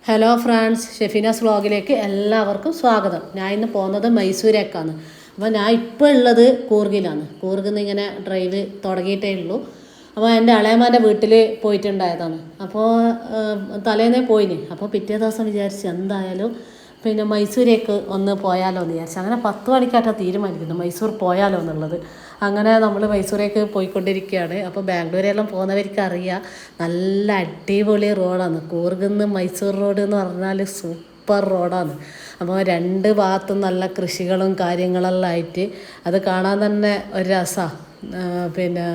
Hello friends, ഷെഫീനാസ് വ്ളോഗിലേക്ക് എല്ലാവർക്കും സ്വാഗതം. ഞാൻ ഇന്ന് പോകുന്നത് മൈസൂരേക്കാണ്. അപ്പോൾ ഞാൻ ഇപ്പോൾ ഉള്ളത് കൂർഗിലാണ്. കൂർഗിൽ നിന്ന് ഇങ്ങനെ ഡ്രൈവ് തുടങ്ങിയിട്ടേ ഉള്ളൂ. അപ്പോൾ എൻ്റെ ഇളയമാൻ്റെ വീട്ടിൽ പോയിട്ടുണ്ടായതാണ്. അപ്പോൾ തലേന്നേ പോയിന്. അപ്പോൾ പിറ്റേ ദിവസം വിചാരിച്ച് എന്തായാലും പിന്നെ മൈസൂരേക്ക് ഒന്ന് പോയാലോ എന്ന് വിചാരിച്ചു. അങ്ങനെ 10 മണിക്കായിട്ടാണ് തീരുമാനിക്കുന്നത് മൈസൂർ പോയാലോ എന്നുള്ളത്. അങ്ങനെ നമ്മൾ മൈസൂരേക്ക് പോയിക്കൊണ്ടിരിക്കുകയാണ്. അപ്പോൾ ബാംഗ്ലൂരെല്ലാം പോകുന്നവർക്ക് അറിയാം, നല്ല അടിപൊളി റോഡാണ്. കൂർഗിൽ നിന്ന് മൈസൂർ റോഡ് എന്ന് പറഞ്ഞാൽ സൂപ്പർ റോഡാണ്. അപ്പോൾ രണ്ട് ഭാഗത്തും നല്ല കൃഷികളും കാര്യങ്ങളെല്ലാം ആയിട്ട് അത് കാണാൻ തന്നെ ഒരു രസമാണ്. പിന്നെ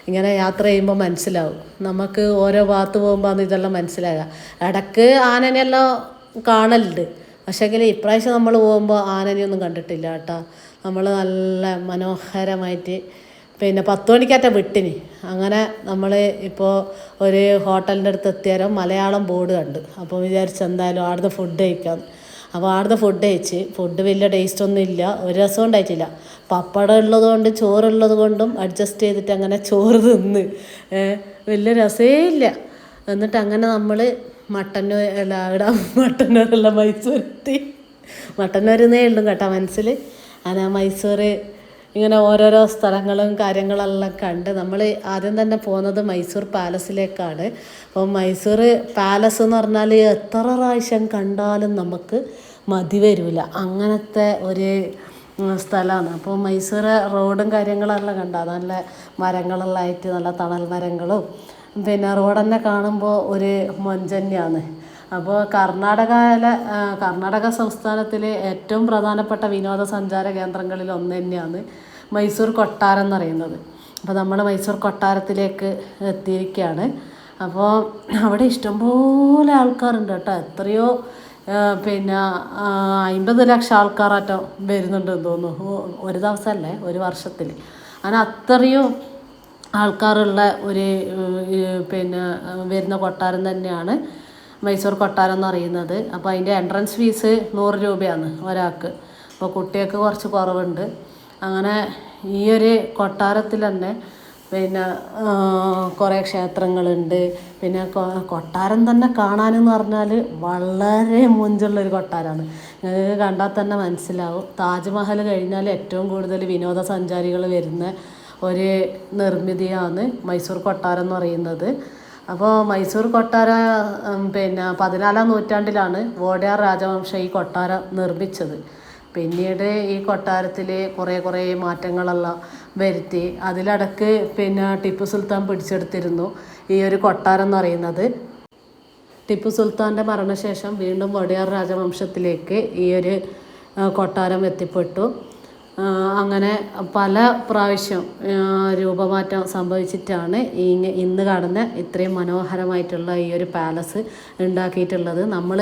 ഇങ്ങനെ യാത്ര ചെയ്യുമ്പോൾ മനസ്സിലാവും നമുക്ക്, ഓരോ ഭാഗത്ത് പോകുമ്പോൾ ഇതെല്ലാം മനസ്സിലാകുക. ഇടയ്ക്ക് ആനനെല്ലാം കാണലുണ്ട്, പക്ഷേങ്കിൽ ഇപ്രാവശ്യം നമ്മൾ പോകുമ്പോൾ ആനനെയൊന്നും കണ്ടിട്ടില്ല കേട്ടോ. നമ്മൾ നല്ല മനോഹരമായിട്ട് പിന്നെ 10 മണിക്കാറ്റ വിട്ടിന്. അങ്ങനെ നമ്മൾ ഇപ്പോൾ ഒരു ഹോട്ടലിൻ്റെ അടുത്ത് എത്തിയാലും മലയാളം ബോർഡ് കണ്ട്. അപ്പോൾ വിചാരിച്ച് എന്തായാലും അവിടുന്ന് ഫുഡ് കഴിക്കാം. അപ്പോൾ അവിടുന്ന് ഫുഡ് കഴിച്ച് ഫുഡ് വലിയ ടേസ്റ്റൊന്നും ഇല്ല, ഒരു രസം ഉണ്ടായിട്ടില്ല. പപ്പടം ഉള്ളതുകൊണ്ട് ചോറുള്ളത് കൊണ്ടും അഡ്ജസ്റ്റ് ചെയ്തിട്ട് അങ്ങനെ ചോറ് തിന്ന് വലിയ രസമേ ഇല്ല. എന്നിട്ട് അങ്ങനെ നമ്മൾ മട്ടന്നൂരല്ല മൈസൂരെത്തി. മട്ടന്നൂരിന്നേ ഉള്ളൂ കേട്ടോ മനസ്സിൽ. അങ്ങനെ മൈസൂർ ഇങ്ങനെ ഓരോരോ സ്ഥലങ്ങളും കാര്യങ്ങളെല്ലാം കണ്ട് നമ്മൾ ആദ്യം തന്നെ പോകുന്നത് മൈസൂർ പാലസിലേക്കാണ്. അപ്പോൾ മൈസൂർ പാലസ് എന്ന് പറഞ്ഞാൽ എത്ര പ്രാവശ്യം കണ്ടാലും നമുക്ക് മതി വരില്ല, അങ്ങനത്തെ ഒരു സ്ഥലമാണ്. അപ്പോൾ മൈസൂർ റോഡും കാര്യങ്ങളെല്ലാം കണ്ട നല്ല മരങ്ങളെല്ലാം ആയിട്ട് നല്ല തണൽ മരങ്ങളും പിന്നെ റോഡ് തന്നെ കാണുമ്പോൾ ഒരു മൊഞ്ചന്നെയാണ്. അപ്പോൾ കർണാടക സംസ്ഥാനത്തിലെ ഏറ്റവും പ്രധാനപ്പെട്ട വിനോദസഞ്ചാര കേന്ദ്രങ്ങളിൽ ഒന്ന് തന്നെയാണ് മൈസൂർ കൊട്ടാരം എന്ന് പറയുന്നത്. അപ്പോൾ നമ്മൾ മൈസൂർ കൊട്ടാരത്തിലേക്ക് എത്തിയിരിക്കുകയാണ്. അപ്പോൾ അവിടെ ഇഷ്ടംപോലെ ആൾക്കാരുണ്ട് കേട്ടോ. എത്രയോ പിന്നെ 50 ലക്ഷം ആൾക്കാരാറ്റം വരുന്നുണ്ടെന്ന് തോന്നുന്നു. ഒരു ദിവസമല്ലേ, ഒരു വർഷത്തിൽ. അങ്ങനെ അത്രയും ആൾക്കാരുള്ള ഒരു പിന്നെ വരുന്ന കൊട്ടാരം തന്നെയാണ് മൈസൂർ കൊട്ടാരം എന്ന് പറയുന്നത്. അപ്പോൾ അതിൻ്റെ എൻട്രൻസ് ഫീസ് 100 രൂപയാണ് ഒരാൾക്ക്. അപ്പോൾ കുട്ടികൾക്ക് കുറച്ച് കുറവുണ്ട്. അങ്ങനെ ഈ ഒരു കൊട്ടാരത്തിൽ തന്നെ പിന്നെ കുറേ ക്ഷേത്രങ്ങളുണ്ട്. പിന്നെ കൊട്ടാരം തന്നെ കാണാനെന്ന് പറഞ്ഞാൽ വളരെ മുഞ്ചുള്ളൊരു കൊട്ടാരമാണ്. നിങ്ങൾക്ക് കണ്ടാൽ തന്നെ മനസ്സിലാവും. താജ്മഹൽ കഴിഞ്ഞാൽ ഏറ്റവും കൂടുതൽ വിനോദസഞ്ചാരികൾ വരുന്ന ഒരു നിർമ്മിതിയാണ് മൈസൂർ കൊട്ടാരം എന്ന് പറയുന്നത്. അപ്പോൾ മൈസൂർ കൊട്ടാരം പിന്നെ 14-ാം നൂറ്റാണ്ടിലാണ് വോഡയാർ രാജവംശം ഈ കൊട്ടാരം നിർമ്മിച്ചത്. പിന്നീട് ഈ കൊട്ടാരത്തിൽ കുറേ മാറ്റങ്ങളെല്ലാം വരുത്തി. അതിലിടക്ക് പിന്നെ ടിപ്പു സുൽത്താൻ പിടിച്ചെടുത്തിരുന്നു ഈ ഒരു കൊട്ടാരം എന്ന് പറയുന്നത്. ടിപ്പു സുൽത്താൻ്റെ മരണശേഷം വീണ്ടും വോഡയാർ രാജവംശത്തിലേക്ക് ഈ ഒരു കൊട്ടാരം എത്തിപ്പെട്ടു. അങ്ങനെ പല പ്രാവശ്യം രൂപമാറ്റം സംഭവിച്ചിട്ടാണ് ഇന്ന് കാണുന്ന ഇത്രയും മനോഹരമായിട്ടുള്ള ഈ ഒരു പാലസ് ഉണ്ടാക്കിയിട്ടുള്ളത്. നമ്മൾ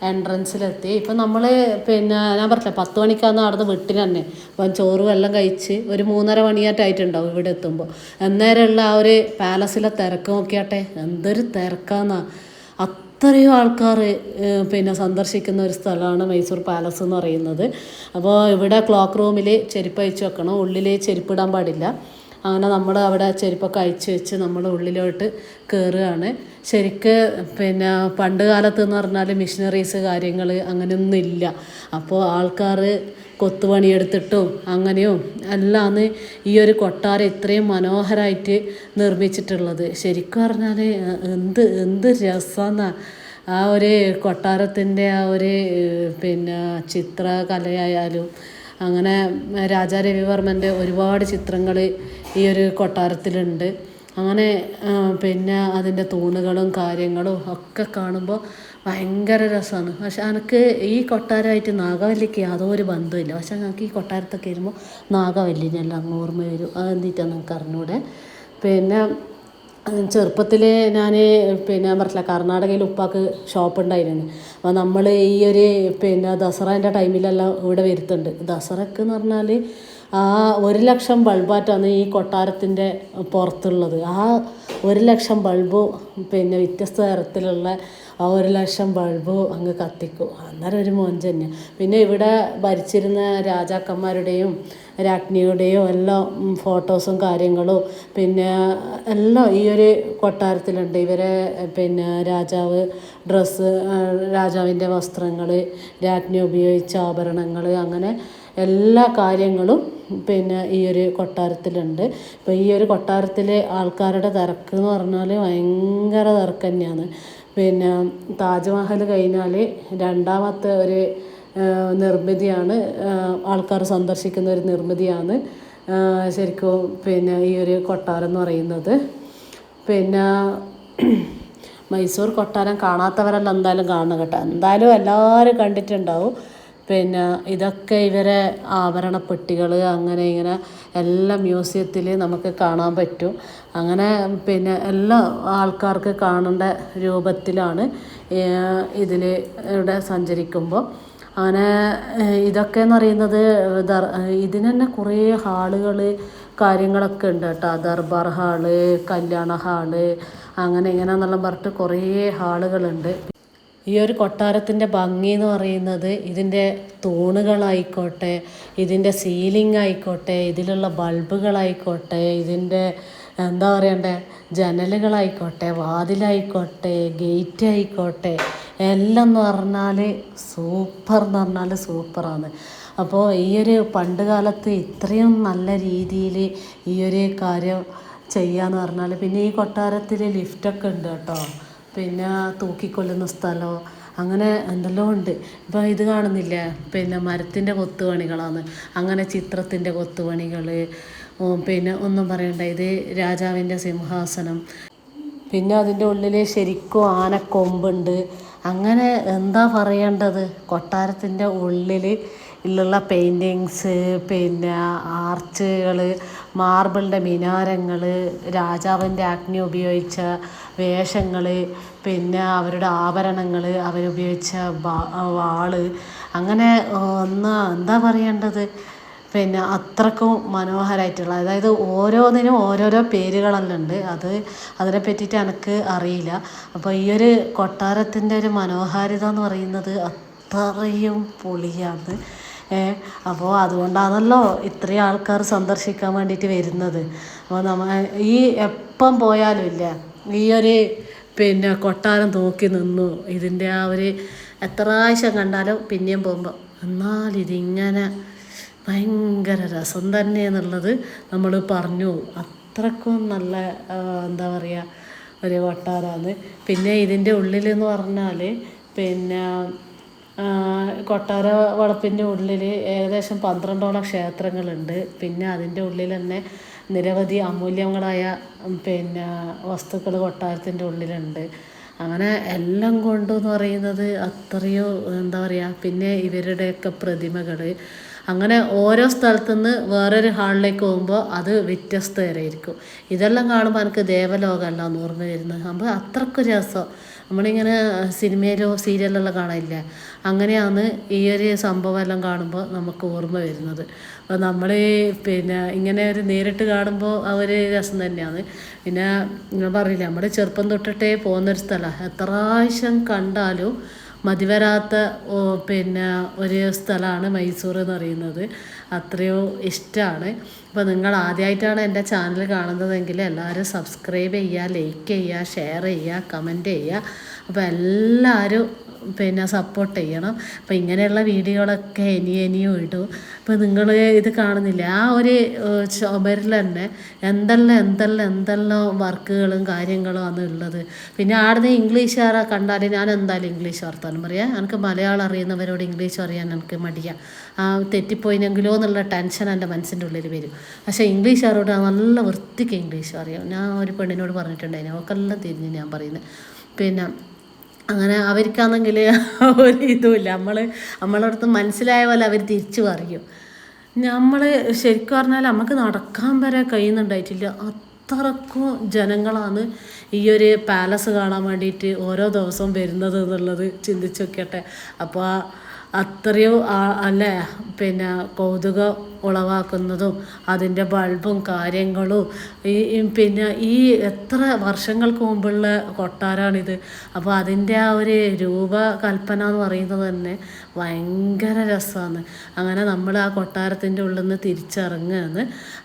എൻട്രൻസിലെത്തി. ഇപ്പം നമ്മൾ പിന്നെ ഞാൻ പറഞ്ഞില്ല 10 മണിക്കാന്ന് അവിടുന്ന് വിട്ടിന് തന്നെ. അപ്പം ചോറും എല്ലാം കഴിച്ച് ഒരു 3:30 മണിയായിട്ടായിട്ടുണ്ടാവും ഇവിടെ എത്തുമ്പോൾ. അന്നേരമുള്ള ആ ഒരു പാലസിലെ തിരക്ക് നോക്കിയാട്ടെ, എന്തൊരു തിരക്കാന്നാ. അത്രയും ആൾക്കാർ പിന്നെ സന്ദർശിക്കുന്ന ഒരു സ്ഥലമാണ് മൈസൂർ പാലസ് എന്ന് പറയുന്നത്. അപ്പോൾ ഇവിടെ ക്ലോക്ക് റൂമിൽ ചെരുപ്പ് അയച്ചു വെക്കണം, ഉള്ളിൽ ചെരുപ്പിടാൻ പാടില്ല. അങ്ങനെ നമ്മൾ അവിടെ ചെരുപ്പൊക്കെ അയച്ചു വെച്ച് നമ്മൾ ഉള്ളിലോട്ട് കയറുകയാണ്. ശരിക്ക് പിന്നെ പണ്ട് കാലത്ത് എന്ന് പറഞ്ഞാൽ മിഷനറീസ് കാര്യങ്ങൾ അങ്ങനെയൊന്നും ഇല്ല. അപ്പോൾ ആൾക്കാർ കൊത്തുപണിയെടുത്തിട്ടും അങ്ങനെയും എല്ലാമാണ് ഈ ഒരു കൊട്ടാരം ഇത്രയും മനോഹരമായിട്ട് നിർമ്മിച്ചിട്ടുള്ളത്. ശരിക്കും പറഞ്ഞാൽ എന്ത് രസമാണ് ആ ഒരു കൊട്ടാരത്തിൻ്റെ ആ ഒരു പിന്നെ ചിത്രകലയായാലും. അങ്ങനെ രാജാ രവിവർമ്മൻ്റെ ഒരുപാട് ചിത്രങ്ങൾ ഈ ഒരു കൊട്ടാരത്തിലുണ്ട്. അങ്ങനെ പിന്നെ അതിൻ്റെ തൂണുകളും കാര്യങ്ങളും ഒക്കെ കാണുമ്പോൾ ഭയങ്കര രസമാണ്. പക്ഷെ എനിക്ക് ഈ കൊട്ടാരമായിട്ട് നാഗവല്ലിക്ക് യാതൊരു ബന്ധമില്ല. പക്ഷെ ഞങ്ങൾക്ക് ഈ കൊട്ടാരത്തൊക്കെ വരുമ്പോൾ നാഗവല്ലിനെല്ലാം അങ്ങ് ഓർമ്മ വരും. അതെന്തിട്ടാണ് നമുക്ക് അറിഞ്ഞൂടെ. പിന്നെ ചെറുപ്പത്തിൽ ഞാൻ പിന്നെ പറഞ്ഞില്ല, കർണാടകയിൽ ഉപ്പാക്ക് ഷോപ്പ് ഉണ്ടായിരുന്നു. അപ്പോൾ നമ്മൾ ഈ ഒരു പിന്നെ ദസറേൻ്റെ ടൈമിലെല്ലാം ഇവിടെ വരുത്തുന്നുണ്ട്. ദസറക്ക് എന്ന് പറഞ്ഞാൽ ആ 1 ലക്ഷം ബൾബാറ്റാണ് ഈ കൊട്ടാരത്തിൻ്റെ പുറത്തുള്ളത്. ആ 1 ലക്ഷം ബൾബും പിന്നെ വ്യത്യസ്ത തരത്തിലുള്ള ആ 1,00,000 ബൾബ് അങ്ങ് കത്തിക്കും. അന്നേരം ഒരു മൊഞ്ച് തന്നെയാണ്. പിന്നെ ഇവിടെ ഭരിച്ചിരുന്ന രാജാക്കന്മാരുടെയും രാജ്ഞിയുടെയും എല്ലാം ഫോട്ടോസും കാര്യങ്ങളും പിന്നെ എല്ലാം ഈ ഒരു കൊട്ടാരത്തിലുണ്ട്. ഇവരെ പിന്നെ രാജാവ് ഡ്രസ്സ്, രാജാവിൻ്റെ വസ്ത്രങ്ങൾ, രാജ്ഞി ഉപയോഗിച്ച ആഭരണങ്ങൾ, അങ്ങനെ എല്ലാ കാര്യങ്ങളും പിന്നെ ഈ ഒരു കൊട്ടാരത്തിലുണ്ട്. ഇപ്പോൾ ഈ ഒരു കൊട്ടാരത്തിലെ ആൾക്കാരുടെ തിരക്ക് എന്ന് പറഞ്ഞാൽ ഭയങ്കര തിരക്ക് തന്നെയാണ്. പിന്നെ താജ്മഹൽ കഴിഞ്ഞാൽ രണ്ടാമത്തെ ഒരു നിർമ്മിതിയാണ്, ആൾക്കാർ സന്ദർശിക്കുന്ന ഒരു നിർമ്മിതിയാണ് ശരിക്കും പിന്നെ ഈ ഒരു കൊട്ടാരം എന്ന് പറയുന്നത്. പിന്നെ മൈസൂർ കൊട്ടാരം കാണാത്തവരെല്ലാം എന്തായാലും കാണണം കേട്ടോ. എന്തായാലും എല്ലാവരും കണ്ടിട്ടുണ്ടാവും. പിന്നെ ഇതൊക്കെ ഇവരെ ആഭരണപ്പെട്ടികൾ, അങ്ങനെ ഇങ്ങനെ എല്ലാം മ്യൂസിയത്തിൽ നമുക്ക് കാണാൻ പറ്റും. അങ്ങനെ പിന്നെ എല്ലാ ആൾക്കാർക്ക് കാണേണ്ട രൂപത്തിലാണ് ഇതിൽ ഇവിടെ സഞ്ചരിക്കുമ്പോൾ. അങ്ങനെ ഇതൊക്കെ എന്ന് പറയുന്നത് ഇതിന് തന്നെ കുറേ ഹാളുകൾ കാര്യങ്ങളൊക്കെ ഉണ്ട് കേട്ടോ. ദർബാർ ഹാള്, കല്യാണ ഹാള്, അങ്ങനെ ഇങ്ങനെയെന്നെല്ലാം പറഞ്ഞിട്ട് കുറേ ഹാളുകളുണ്ട്. ഈ ഒരു കൊട്ടാരത്തിൻ്റെ ഭംഗി എന്ന് പറയുന്നത് ഇതിൻ്റെ തൂണുകളായിക്കോട്ടെ, ഇതിൻ്റെ സീലിംഗ് ആയിക്കോട്ടെ, ഇതിലുള്ള ബൾബുകളായിക്കോട്ടെ, ഇതിൻ്റെ എന്താ പറയണ്ടേ ജനലുകളായിക്കോട്ടെ, വാതിലായിക്കോട്ടെ, ഗേറ്റ് ആയിക്കോട്ടെ, എല്ലാം എന്ന് പറഞ്ഞാൽ സൂപ്പർ എന്ന് പറഞ്ഞാൽ സൂപ്പറാണ്. അപ്പോൾ ഈ ഒരു പണ്ട് കാലത്ത് ഇത്രയും നല്ല രീതിയിൽ ഈ ഒരു കാര്യം ചെയ്യാന്ന് പറഞ്ഞാൽ, പിന്നെ ഈ കൊട്ടാരത്തിൽ ലിഫ്റ്റൊക്കെ ഉണ്ട് കേട്ടോ. പിന്നെ തൂക്കിക്കൊല്ലുന്ന സ്ഥലം, അങ്ങനെ എന്തെല്ലാം ഉണ്ട്. ഇപ്പോൾ ഇത് കാണുന്നില്ലേ, പിന്നെ മരത്തിൻ്റെ കൊത്തുപണികളാണ്, അങ്ങനെ ചിത്രത്തിൻ്റെ കൊത്തുപണികൾ. പിന്നെ ഒന്നും പറയണ്ട, ഇത് രാജാവിൻ്റെ സിംഹാസനം. പിന്നെ അതിൻ്റെ ഉള്ളിൽ ശരിക്കും ആനക്കൊമ്പുണ്ട്. അങ്ങനെ എന്താ പറയേണ്ടത്, കൊട്ടാരത്തിൻ്റെ ഉള്ളിൽ ഉള്ള പെയിൻറ്റിങ്സ്, പിന്നെ ആർച്ചുകൾ, മാർബിളിൻ്റെ മിനാരങ്ങൾ, രാജാവിൻ്റെ അഗ്നി ഉപയോഗിച്ച വേഷങ്ങൾ, പിന്നെ അവരുടെ ആഭരണങ്ങൾ, അവരുപയോഗിച്ച വാള്, അങ്ങനെ എന്താ പറയേണ്ടത്, പിന്നെ അത്രക്കും മനോഹരമായിട്ടുള്ള, അതായത് ഓരോന്നിനും ഓരോരോ പേരുകളെല്ലാം ഉണ്ട്. അതിനെ പറ്റിയിട്ട് എനിക്ക് അറിയില്ല. അപ്പോൾ ഈ ഒരു കൊട്ടാരത്തിൻ്റെ ഒരു മനോഹാരിത എന്ന് പറയുന്നത് അത്രയും പൊളിയാണ്. അപ്പോൾ അതുകൊണ്ടാണല്ലോ ഇത്രയും ആൾക്കാർ സന്ദർശിക്കാൻ വേണ്ടിയിട്ട് വരുന്നത്. അപ്പോൾ ഈ എപ്പം പോയാലും ഇല്ല, ഈ ഒരു പിന്നെ കൊട്ടാരം നോക്കി നിന്നു ഇതിൻ്റെ ആ ഒരു എത്ര പ്രാവശ്യം കണ്ടാലും പിന്നെയും പോകുമ്പോൾ എന്നാലിതിങ്ങനെ ഭയങ്കര രസം തന്നെ എന്നുള്ളത് നമ്മൾ പറഞ്ഞു. അത്രക്കും നല്ല എന്താ പറയുക ഒരു കൊട്ടാരമാണ്. പിന്നെ ഇതിൻ്റെ ഉള്ളിലെന്ന് പറഞ്ഞാൽ പിന്നെ കൊട്ടാര വളപ്പിൻ്റെ ഉള്ളിൽ ഏകദേശം 12ഓളം ക്ഷേത്രങ്ങളുണ്ട്. പിന്നെ അതിൻ്റെ ഉള്ളിൽ തന്നെ നിരവധി അമൂല്യങ്ങളായ പിന്നെ വസ്തുക്കൾ കൊട്ടാരത്തിൻ്റെ ഉള്ളിലുണ്ട്. അങ്ങനെ എല്ലാം കൊണ്ടെന്ന് പറയുന്നത് അത്രയോ എന്താ പറയുക. പിന്നെ ഇവരുടെയൊക്കെ പ്രതിമകൾ, അങ്ങനെ ഓരോ സ്ഥലത്തുനിന്ന് വേറൊരു ഹാളിലേക്ക് പോകുമ്പോൾ അത് വ്യത്യസ്തമായിരിക്കും. ഇതെല്ലാം കാണുമ്പോൾ എനിക്ക് ദേവലോകമല്ല ഓർമ്മ വരുന്നത്. അപ്പോൾ അത്രയ്ക്ക് രസം. നമ്മളിങ്ങനെ സിനിമയിലോ സീരിയലെല്ലാം കാണില്ല, അങ്ങനെയാണ് ഈ ഒരു സംഭവം എല്ലാം കാണുമ്പോൾ നമുക്ക് ഓർമ്മ വരുന്നത്. അപ്പോൾ നമ്മൾ പിന്നെ ഇങ്ങനെ ഒരു നേരിട്ട് കാണുമ്പോൾ ആ ഒരു രസം തന്നെയാണ്. പിന്നെ ഞാൻ പറഞ്ഞില്ല, നമ്മുടെ ചെറുപ്പം തൊട്ടിട്ടേ പോകുന്നൊരു സ്ഥലമാണ്. എത്ര പ്രാവശ്യം കണ്ടാലും മതിവരാത്ത പിന്നെ ഒരു സ്ഥലമാണ് മൈസൂർ എന്ന് പറയുന്നത്. അത്രയോ ഇഷ്ടമാണ്. അപ്പോൾ നിങ്ങൾ ആദ്യമായിട്ടാണ് എൻ്റെ ചാനൽ കാണുന്നതെങ്കിൽ എല്ലാവരും സബ്സ്ക്രൈബ് ചെയ്യുക, ലൈക്ക് ചെയ്യുക, ഷെയർ ചെയ്യുക, കമൻറ്റ് ചെയ്യുക. അപ്പോൾ എല്ലാവരും പിന്നെ സപ്പോർട്ട് ചെയ്യണം. അപ്പോൾ ഇങ്ങനെയുള്ള വീഡിയോകളൊക്കെ ഇനിയും ഇടും. അപ്പോൾ നിങ്ങൾ ഇത് കാണുന്നില്ല, ആ ഒരു ചുമരിൽ തന്നെ എന്തെല്ലാം വർക്കുകളും കാര്യങ്ങളും ആണ് ഉള്ളത്. പിന്നെ ആടുന്ന് ഇംഗ്ലീഷുകാരെ കണ്ടാൽ ഞാൻ എന്തായാലും ഇംഗ്ലീഷ് വർത്താനം പറയാം. എനിക്ക് മലയാളം അറിയുന്നവരോട് ഇംഗ്ലീഷ് അറിയാൻ എനിക്ക് മടിയാണ്. തെറ്റിപ്പോയിനെങ്കിലോ എന്നുള്ള ടെൻഷൻ എൻ്റെ മനസ്സിൻ്റെ ഉള്ളിൽ വരും. പക്ഷേ ഇംഗ്ലീഷുകാരോട് നല്ല വൃത്തിക്ക് ഇംഗ്ലീഷ് അറിയാം. ഞാൻ ഒരു പെണ്ണിനോട് പറഞ്ഞിട്ടുണ്ടായിരുന്നു, അവൾക്കെല്ലാം തിരിഞ്ഞ് ഞാൻ പറയുന്നത്. പിന്നെ അങ്ങനെ അവർക്കാണെങ്കിൽ ഒരു ഇതുമില്ല, നമ്മളടുത്ത് മനസ്സിലായ പോലെ അവർ തിരിച്ചു പറയും. നമ്മൾ ശരിക്കും പറഞ്ഞാൽ നമുക്ക് നടക്കാൻ വരെ കഴിയുന്നുണ്ടായിട്ടില്ല. അത്രക്കും ജനങ്ങളാണ് ഈ ഒരു പാലസ് കാണാൻ വേണ്ടിയിട്ട് ഓരോ ദിവസവും വരുന്നത് എന്നുള്ളത് ചിന്തിച്ച് നോക്കട്ടെ. അപ്പോൾ അത്രയും അല്ലേ പിന്നെ കൗതുകം ഉളവാക്കുന്നതും അതിൻ്റെ ബൾബും കാര്യങ്ങളും പിന്നെ ഈ എത്ര വർഷങ്ങൾക്ക് മുമ്പുള്ള കൊട്ടാരമാണിത്. അപ്പോൾ അതിൻ്റെ ആ ഒരു രൂപകൽപ്പന എന്ന് പറയുന്നത് തന്നെ ഭയങ്കര രസമാണ്. അങ്ങനെ നമ്മൾ ആ കൊട്ടാരത്തിൻ്റെ ഉള്ളിൽ നിന്ന് തിരിച്ചിറങ്ങുകയാണ്.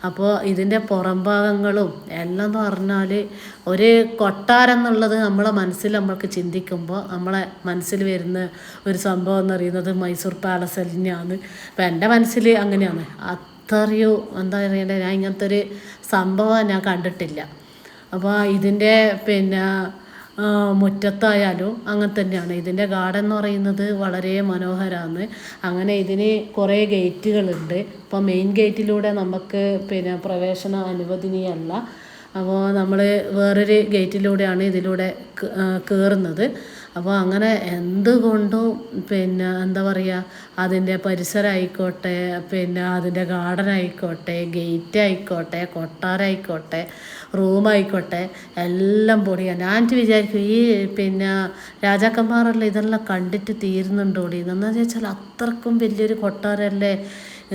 അപ്പോൾ ഇതിൻ്റെ പുറം ഭാഗങ്ങളും എല്ലാം എന്ന് പറഞ്ഞാൽ ഒരു കൊട്ടാരം എന്നുള്ളത് നമ്മളെ മനസ്സിൽ നമ്മൾക്ക് ചിന്തിക്കുമ്പോൾ നമ്മളെ മനസ്സിൽ വരുന്ന ഒരു സംഭവം എന്ന് പറയുന്നത് മൈസൂർ പാലസ് തന്നെയാണ്. അപ്പം എൻ്റെ മനസ്സിൽ അങ്ങനെയാണ്. അത്രയും എന്താ പറയുക, ഞാൻ ഇങ്ങനത്തെ ഒരു സംഭവം ഞാൻ കണ്ടിട്ടില്ല. അപ്പോൾ ഇതിൻ്റെ പിന്നെ മുറ്റത്തായാലും അങ്ങനെ തന്നെയാണ്. ഇതിൻ്റെ ഗാർഡൻ എന്ന് പറയുന്നത് വളരെ മനോഹരമാണ്. അങ്ങനെ ഇതിന് കുറേ ഗേറ്റുകളുണ്ട്. ഇപ്പോൾ മെയിൻ ഗേറ്റിലൂടെ നമുക്ക് പിന്നെ പ്രവേശനം അനുവദനീയമല്ല. അപ്പോൾ നമ്മൾ വേറൊരു ഗേറ്റിലൂടെയാണ് ഇതിലൂടെ കയറുന്നത്. അപ്പോൾ അങ്ങനെ എന്തുകൊണ്ടും പിന്നെ എന്താ പറയുക, അതിൻ്റെ പരിസരമായിക്കോട്ടെ, പിന്നെ അതിൻ്റെ ഗാർഡൻ ആയിക്കോട്ടെ, ഗേറ്റ് ആയിക്കോട്ടെ, കൊട്ടാരമായിക്കോട്ടെ, റൂമായിക്കോട്ടെ, എല്ലാം പൊടിയാണ്. ഞാൻ വിചാരിക്കും ഈ പിന്നെ രാജാക്കന്മാരെല്ലാം ഇതെല്ലാം കണ്ടിട്ട് തീരുന്നുണ്ടോടി എന്താ ചോദിച്ചാൽ അത്രക്കും വലിയൊരു കൊട്ടാരമല്ലേ.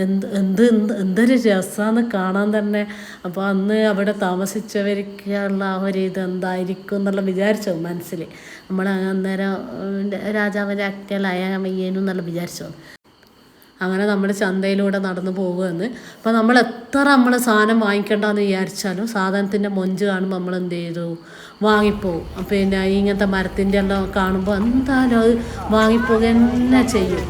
എന്തൊരു രസമാണ് കാണാൻ തന്നെ. അപ്പോൾ അന്ന് അവിടെ താമസിച്ചവർക്കുള്ള ആ ഒരു ഇതെന്തായിരിക്കും എന്നുള്ള വിചാരിച്ചോ മനസ്സിൽ. നമ്മൾ അന്നേരം രാജാവിൻ്റെ അക്കലായ മയ്യേനും എന്നുള്ള വിചാരിച്ചോ. അങ്ങനെ നമ്മൾ ചന്തയിലൂടെ നടന്നു പോകുമെന്ന്. അപ്പോൾ നമ്മൾ എത്ര സാധനം വാങ്ങിക്കണ്ടെന്ന് വിചാരിച്ചാലും സാധനത്തിൻ്റെ മൊഞ്ച് കാണുമ്പോൾ നമ്മൾ എന്ത് ചെയ്തു, വാങ്ങിപ്പോവും. പിന്നെ ഇങ്ങനത്തെ മരത്തിൻ്റെ എല്ലാം കാണുമ്പോൾ എന്തായാലും അത് വാങ്ങിപ്പോവുക തന്നെ ചെയ്യും.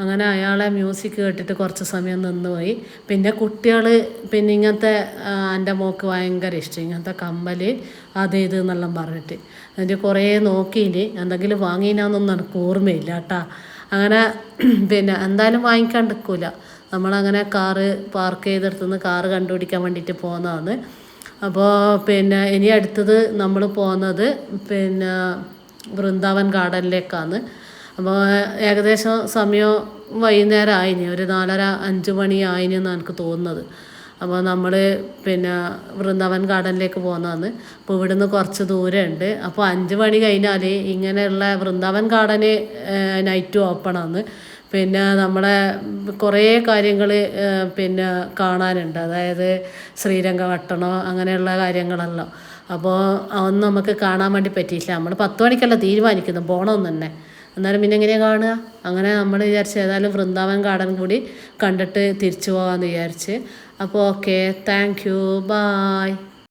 അങ്ങനെ അയാളെ മ്യൂസിക് കേട്ടിട്ട് കുറച്ച് സമയം നിന്നുപോയി. പിന്നെ കുട്ടികൾ പിന്നെ ഇങ്ങനത്തെ എൻ്റെ മോൾക്ക് ഭയങ്കര ഇഷ്ടം ഇങ്ങനത്തെ കമ്മൽ അത് ഇത് എന്നെല്ലാം പറഞ്ഞിട്ട് അതിൻ്റെ കുറേ നോക്കിയിന്. എന്തെങ്കിലും വാങ്ങിനാന്നൊന്നും എനിക്ക് ഓർമ്മയില്ല കേട്ടോ. അങ്ങനെ പിന്നെ എന്തായാലും വാങ്ങിക്കാണ്ടിരിക്കില്ല. നമ്മളങ്ങനെ കാറ് പാർക്ക് ചെയ്തെടുത്തുനിന്ന് കാറ് കണ്ടുപിടിക്കാൻ വേണ്ടിയിട്ട് പോകുന്നതാണ്. അപ്പോൾ പിന്നെ ഇനി അടുത്തത് നമ്മൾ പോകുന്നത് പിന്നെ വൃന്ദാവൻ ഗാർഡനിലേക്കാണ്. അപ്പോൾ ഏകദേശം സമയം വൈകുന്നേരം ആയിന്, ഒരു 4:30-5 മണി ആയിനെന്നാണ് എനിക്ക് തോന്നുന്നത്. അപ്പോൾ നമ്മൾ പിന്നെ വൃന്ദാവൻ ഗാർഡനിലേക്ക് പോകുന്നതാണ്. അപ്പോൾ ഇവിടുന്ന് കുറച്ച് ദൂരമുണ്ട്. അപ്പോൾ 5 മണി കഴിഞ്ഞാൽ ഇങ്ങനെയുള്ള വൃന്ദാവൻ ഗാർഡന് നൈറ്റ് ഓപ്പണാണ്. പിന്നെ നമ്മളെ കുറേ കാര്യങ്ങൾ പിന്നെ കാണാനുണ്ട്. അതായത് ശ്രീരംഗപട്ടണം അങ്ങനെയുള്ള കാര്യങ്ങളെല്ലാം. അപ്പോൾ അതൊന്നും നമുക്ക് കാണാൻ വേണ്ടി പറ്റിയില്ല. നമ്മൾ 10 മണിക്കല്ല തീരുമാനിക്കുന്നു പോകണമെന്ന് തന്നെ. എന്നാലും പിന്നെ എങ്ങനെയാണ് കാണുക. അങ്ങനെ നമ്മൾ വിചാരിച്ച് ഏതായാലും വൃന്ദാവൻ ഗാർഡൻ കൂടി കണ്ടിട്ട് തിരിച്ചു പോകാമെന്ന് വിചാരിച്ച്. അപ്പോൾ ഓക്കെ, താങ്ക് യു, ബായ്.